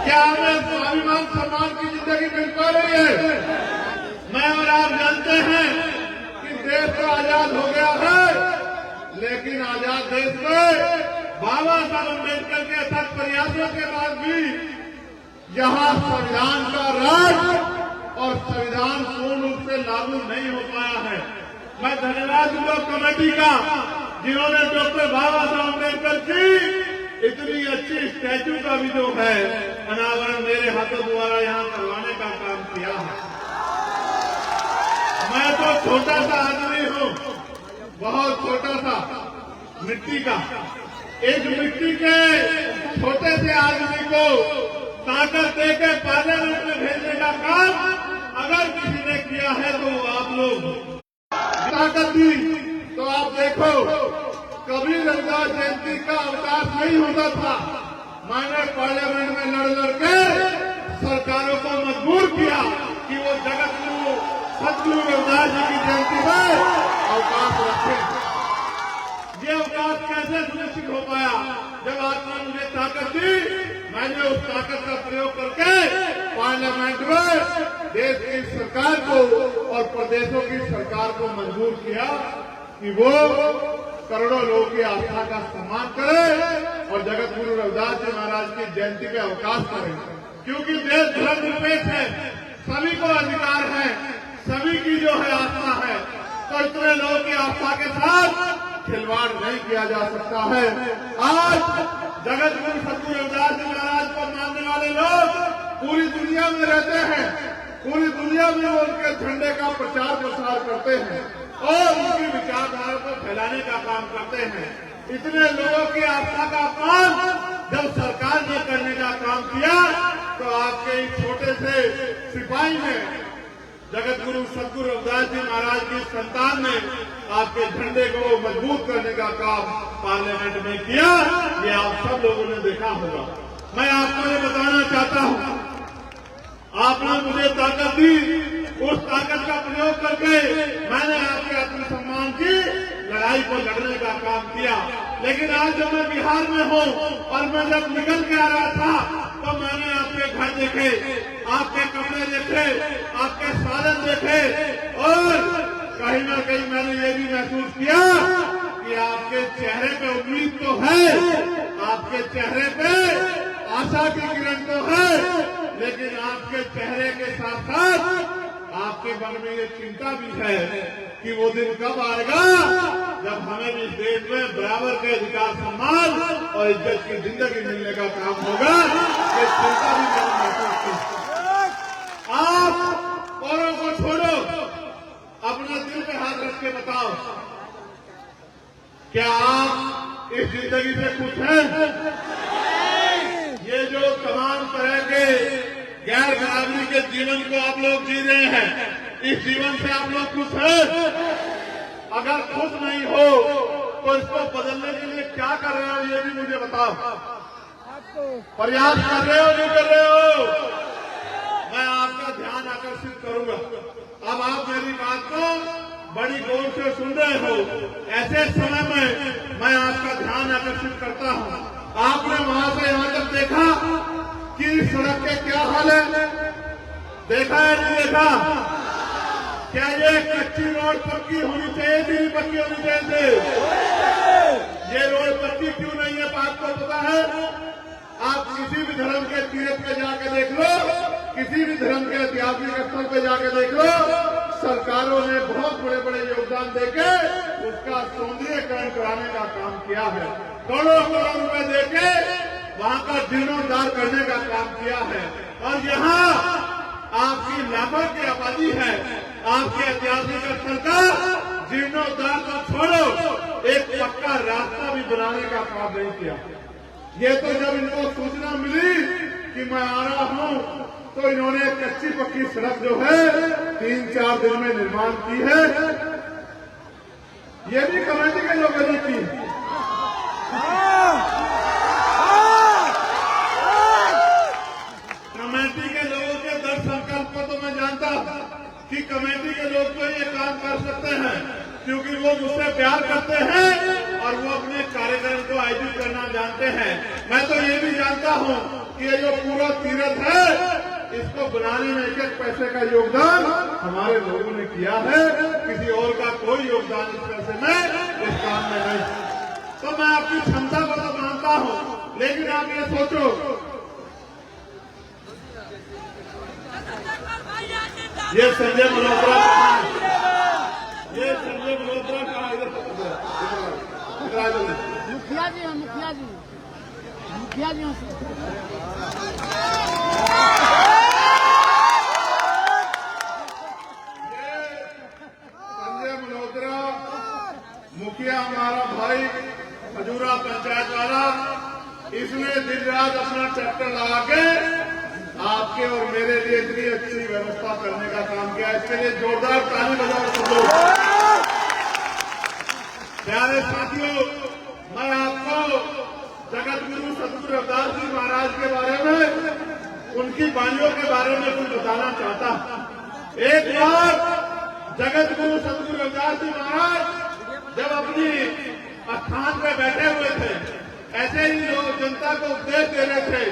क्या हमें स्वाभिमान सम्मान की जिंदगी मिल पा रही है? मैं और आप जानते हैं कि देश तो आजाद हो गया है, लेकिन आजाद देश में बाबा साहब अम्बेडकर के अथक प्रयासों के बाद भी यहाँ संविधान का राज और संविधान पूर्ण रूप से लागू नहीं हो पाया है। मैं धन्यवाद दूंगा कमेटी का, जिन्होंने डॉक्टर बाबा साहब अम्बेडकर की इतनी अच्छी स्टैच्यू का भी जो है अनावरण मेरे हाथों द्वारा यहाँ करवाने का काम किया है। मैं तो छोटा सा आदमी हूँ, बहुत छोटा सा, मिट्टी का। एक मिट्टी के छोटे से आदमी को ताकत देकर पार्लियामेंट में भेजने का काम अगर किसी ने किया है तो आप लोग ताकत दी। तो आप देखो, कभी रविदास जयंती का अवकाश नहीं होता था। मैंने पार्लियामेंट में लड़ के सरकारों को मजबूर किया कि वो जगत गुरु सतगुरु रविदास जी की जयंती में अवकाश रखें। ये अवकाश कैसे सुनिश्चित हो पाया? जब आपने मुझे ताकत दी, मैंने उस ताकत का प्रयोग करके पार्लियामेंट में देश की सरकार को और प्रदेशों की सरकार को मजबूर किया कि वो करोड़ों लोगों की आस्था का सम्मान करे और जगत गुरु रविदास जी महाराज की जयंती पे अवकाश करें। क्योंकि देश धर्मनिरपेक्ष है, सभी को अधिकार है, सभी की जो है आस्था है, तो इतने लोगों की आस्था के साथ खिलवाड़ नहीं किया जा सकता है। आज जगत गुरु सतगुरु रविदास जी महाराज को मानने वाले लोग पूरी दुनिया में रहते हैं, पूरी दुनिया में वो उनके झंडे का प्रचार प्रसार करते हैं और उनकी विचारधारा को फैलाने का काम करते हैं। इतने लोगों की आस्था का अपमान जब सरकार ने करने का काम किया, तो आपके इस छोटे से सिपाही ने, जगत गुरु सतगुरु रविदास जी महाराज की संतान ने आपके झंडे को मजबूत करने का काम पार्लियामेंट में किया। ये आप सब लोगों ने देखा होगा। मैं आपको ये बताना चाहता हूँ, आपने मुझे ताकत दी, उस ताकत का प्रयोग करके मैंने आपके आत्मसम्मान की लड़ाई को लड़ने का काम किया। लेकिन आज जब मैं बिहार में हूँ और मैं जब निकल के आ रहा था, तो मैंने आपके घर देखे, आपके कपड़े देखे, आपके साधन देखे और कहीं ना कहीं मैंने ये भी महसूस किया कि आपके चेहरे पे उम्मीद तो है, आपके चेहरे पे आशा की किरण तो है, लेकिन आपके चेहरे के साथ साथ आपके मन में ये चिंता भी है कि वो दिन कब आएगा जब हमें भी देश में बराबर के अधिकार, सम्मान और इज्जत की जिंदगी मिलने का काम होगा। ये चिंता भी मैंने महसूस की। आप औरों को छोड़ो, अपना दिल पे हाथ रख के बताओ, क्या आप इस जिंदगी से खुश हैं? ये जो तमाम तरह के गैर बराबरी के जीवन को आप लोग जी रहे हैं, इस जीवन से आप लोग खुश हैं? अगर खुश नहीं हो तो इसको बदलने के लिए क्या कर रहे हो, ये भी मुझे बताओ। प्रयास कर रहे हो, नहीं कर रहे हो? मैं आपका ध्यान आकर्षित करूंगा। अब आप मेरी बात को बड़ी गौर से सुन रहे हो। ऐसे समय में मैं आपका ध्यान आकर्षित करता हूं। आपने वहां से यहां तक देखा कि सड़क के क्या हाल है, देखा है नहीं देखा? क्या ये कच्ची रोड पक्की होनी चाहिए थी, पक्की होनी चाहिए थी? ये रोड पक्की क्यों नहीं है, बात को पता है? आप किसी भी धर्म के तीर्थ पे जाके देख लो, किसी भी धर्म के ऐतिहासिक स्थल पे जाके देख लो, सरकारों ने बहुत बड़े बड़े योगदान देके उसका सौंदर्यीकरण कराने का काम किया है। करोड़ों करोड़ रुपए देके वहां का जीर्णोद्धार करने का काम किया है। और यहाँ आपकी लाखों की आबादी है, आपके ऐतिहासिक स्थल का जीर्णोद्धार को छोड़ो, एक पक्का रास्ता भी बनाने का काम नहीं किया। ये तो जब इनको सूचना मिली कि मैं आ रहा हूं, तो इन्होंने कच्ची पक्की सड़क जो है 3-4 दिन में निर्माण की है। ये भी कमेटी के लोगों ने की। कमेटी के लोगों के दृढ़ संकल्प को तो मैं जानता कि कमेटी के लोग तो ये काम कर सकते हैं, क्योंकि वो मुझसे प्यार करते हैं और वो अपने कार्यक्रम को आयोजित करना जानते हैं। मैं तो ये भी जानता हूँ कि ये जो पूरा तीर्थ है, इसको बनाने में एक एक पैसे का योगदान हमारे लोगों ने किया है। किसी और का कोई योगदान इस पैसे में इस काम में नहीं। तो मैं आपकी क्षमता को तो मानता हूँ, लेकिन आप ये सोचो, ये संजय मल्होत्रा कहाँ है? ये संजय मल्होत्रा कहाँ? मुखिया जी हैं, मुखिया जी, मुखिया जी हैं। संजय मल्होत्रा मुखिया हमारा भाई खजूरा पंचायत वाला, इसने दिन रात अपना ट्रैक्टर लगा के आपके और मेरे लिए इतनी अच्छी व्यवस्था करने का काम किया। इसके लिए जोरदार ताली बजाओ सब लोग। प्यारे साथियों, मैं आपको जगत गुरु सतगुरु रविदास जी महाराज के बारे में, उनकी वाणियों के बारे में कुछ बताना चाहता। एक बार जगत गुरु सतगुरु रविदास जी महाराज जब अपनी स्थान पे बैठे हुए थे, ऐसे ही लोग जनता को उपदेश दे रहे थे,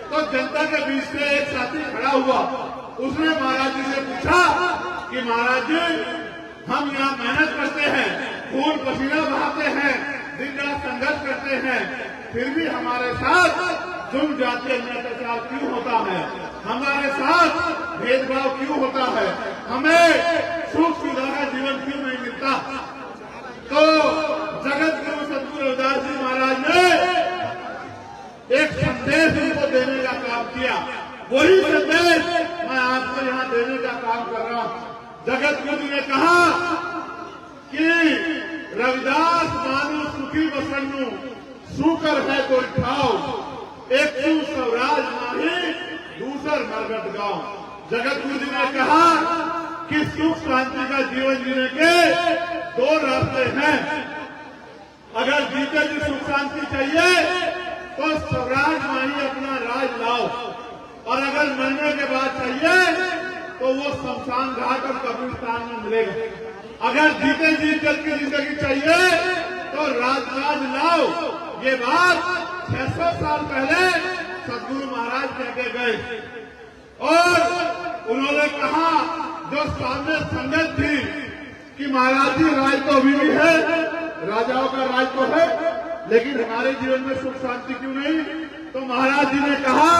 तो जनता के बीच में एक साथी खड़ा हुआ। उसने महाराज जी से पूछा कि महाराज जी, हम यहाँ मेहनत करते हैं, खून पसीना बहाते हैं, दिन रात संघर्ष करते हैं, फिर भी हमारे साथ जुल्म जातीय अत्याचार क्यों होता है? हमारे साथ भेदभाव क्यों होता है? हमें सुख सुविधा का जीवन क्यों नहीं मिलता? तो जगत गुरु सतगुरु रविदास जी महाराज ने एक संदेश उनको देने का काम किया। वही संदेश मैं आपको यहाँ देने का काम कर रहा हूँ। जगत गुरु ने कहा कि रविदास मानो सुखी बसन्नु, सुकर है कोई ठाव, एक तू स्वराज माही, दूसर मरगट गांव। जगत गुरु जी ने कहा कि सुख शांति का जीवन जीने के दो रास्ते हैं। अगर जीते जी सुख शांति चाहिए तो स्वराज माही अपना राज लाओ, और अगर मरने के बाद चाहिए तो वो शमशान घाट और कब्रिस्तान में मिलेगा। अगर जीते जी चल की जिंदगी चाहिए तो राज लाओ। ये बात 600 साल पहले सतगुरु महाराज कह के गए, और उन्होंने कहा जो सामने संगत थी कि महाराज जी राज तो अभी भी है, राजाओं का राज तो है, लेकिन हमारे जीवन में सुख शांति क्यों नहीं? तो महाराज जी ने कहा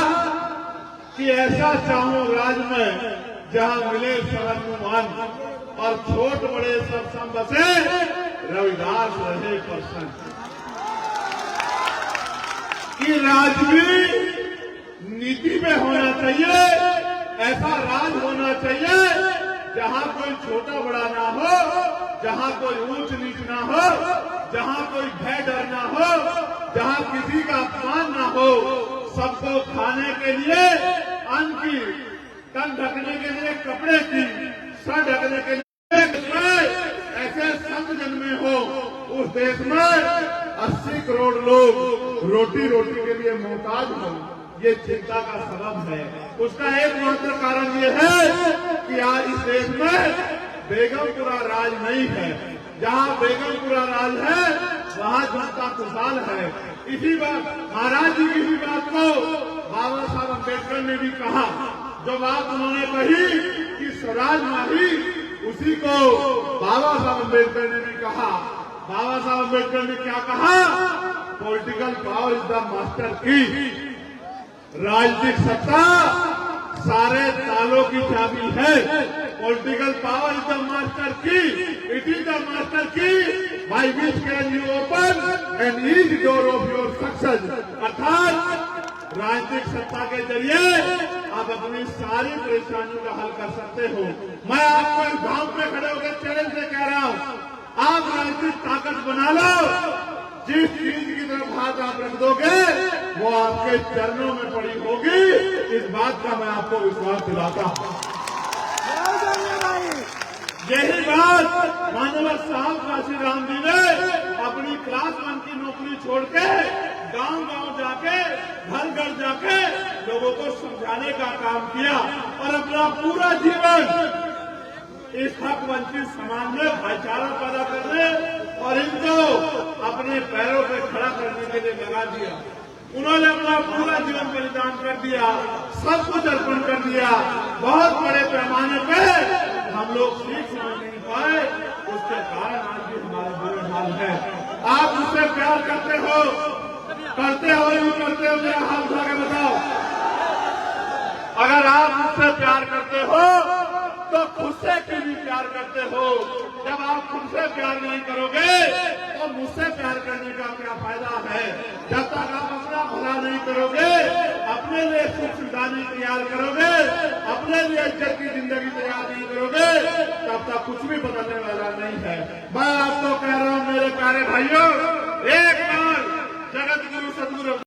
कि ऐसा चाहूं राज में जहां मिले सर्वनुमान, और छोट बड़े सब सम बसे, रविदास रहे प्रसन्न। कि राज भी नीति में होना चाहिए, ऐसा राज होना चाहिए जहां कोई छोटा बड़ा ना हो, जहां कोई ऊंच नीच ना हो, जहां कोई भय डर ना हो, जहां किसी का अपमान ना हो, सबको खाने के लिए अन्न की, तन ढकने के लिए कपड़े की, सर ढकने के लिए ऐसे संत जन्मे हो, उस देश में 80 करोड़ लोग रोटी के लिए मोहताज हो, ये चिंता का सबब है। उसका एकमात्र कारण ये है कि आज इस देश में बेगमपुरा राज नहीं है। जहाँ बेगमपुरा राज है वहाँ जनता खुशहाल है। इसी बात महाराज जी की भी बात को बाबा साहब अम्बेडकर ने भी कहा। जो बात उन्होंने कही कि स्वराज माही, उसी को बाबा साहब अम्बेडकर ने भी कहा। बाबा साहब अम्बेडकर ने क्या कहा? Political power is the master key. राजनीतिक सत्ता सारे तालों की चाबी है। Political power is the master key, it is the master key by which can you open and ease door of your success. अर्थात राजनीतिक सत्ता के जरिए आप अपनी सारी परेशानियों का हल कर सकते हो। मैं आपको इस भाव में खड़े होकर चैलेंज से कह रहा हूँ, आप राजनीतिक ताकत बना लो। जिस चीज की तरफ हाथ आप रख दोगे वो आपके चरणों में पड़ी होगी। इस बात का मैं आपको विश्वास दिलाता हूँ। यही बात मानव साहब काशीराम जी ने अपनी क्लास 1 की नौकरी छोड़ के गांव-गांव जाके, घर-घर जाके लोगों को समझाने का काम किया, और अपना पूरा जीवन इस हक वंचित समाज में भाईचारा पैदा करने और इनको अपने पैरों पे खड़ा करने के लिए लगा दिया। उन्होंने अपना पूरा जीवन बलिदान कर दिया, सब कुछ अर्पण कर दिया। बहुत बड़े पैमाने पे हम लोग सीख समझ नहीं पाए, उसके कारण आज भी हमारा बुरा हाल है। आप मुझसे प्यार करते हो या नहीं करते हो, मेरा हाथ उठा के बताओ। अगर आप मुझसे प्यार करते हो तो खुद से क्यों नहीं प्यार करते हो? जब आप खुद से प्यार नहीं करोगे तो मुझसे प्यार करने का क्या फायदा है? जब तक आप अपना भला नहीं करोगे, अपने लिए सुख सुविधा नहीं तैयार करोगे, अपने लिए इज्जत की जिंदगी तैयार नहीं करोगे, तब तक कुछ भी बदलने वाला नहीं है। मैं आपको कह रहा हूं मेरे प्यारे भाइयों, एक बार जगत गुरु सदगुरु